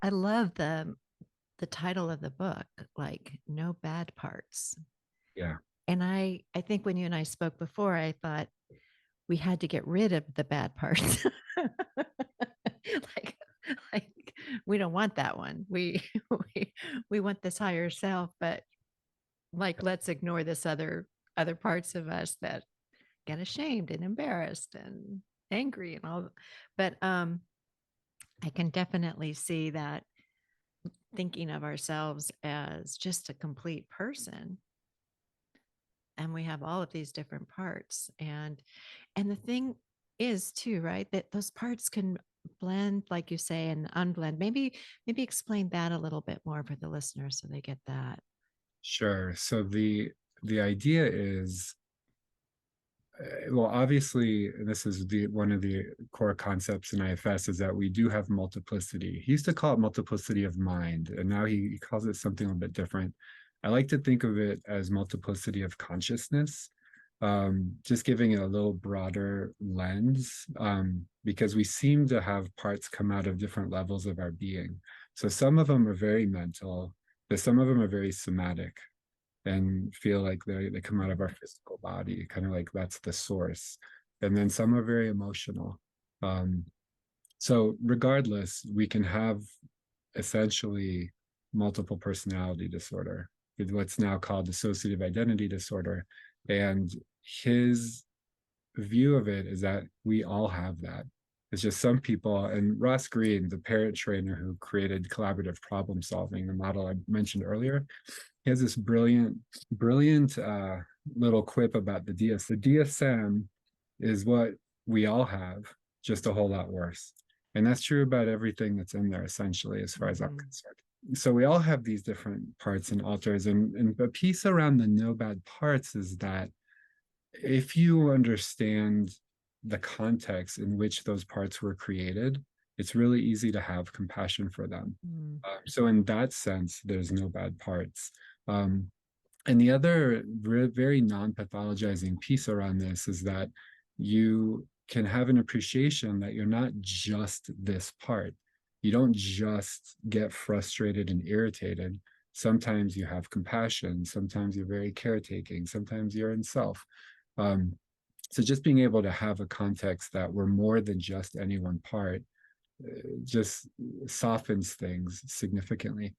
I love the title of the book, like no bad parts. Yeah, And I think when you and I spoke before, I thought we had to get rid of the bad parts. like like we don't want that one. We we want this higher self, but like let's ignore this other parts of us that get ashamed and embarrassed and angry and all. But I can definitely see that thinking of ourselves as just a complete person, and we have all of these different parts, and the thing is too, right, that those parts can blend, like you say, and unblend. Maybe explain that a little bit more for the listeners so they get that. sure. So the idea is, well, obviously, this is the one of the core concepts in IFS is that we do have multiplicity. He used to call it multiplicity of mind, and now he calls it something a bit different. I like to think of it as multiplicity of consciousness, just giving it a little broader lens, because we seem to have parts come out of different levels of our being. So some of them are very mental, but some of them are very somatic and feel like they come out of our physical body, kind of like that's the source. And then some are very emotional. Um, so regardless, we can have essentially multiple personality disorder, what's now called dissociative identity disorder. And his view of it is that we all have that. It's just some people, and Ross Green, the parent trainer who created collaborative problem solving, the model I mentioned earlier, he has this brilliant little quip about the DS. The DSM is what we all have, just a whole lot worse. And that's true about everything that's in there, essentially, as far as I'm Mhm. concerned. So we all have these different parts and alters. And a piece around the no bad parts is that if you understand the context in which those parts were created, it's really easy to have compassion for them. Mm. So in that sense, there's no bad parts. Um, and the other very non-pathologizing piece around this is that you can have an appreciation that you're not just this part. You don't just get frustrated and irritated. Sometimes you have compassion. Sometimes you're very caretaking. Sometimes you're in self. Um, so just being able to have a context that we're more than just any one part just softens things significantly.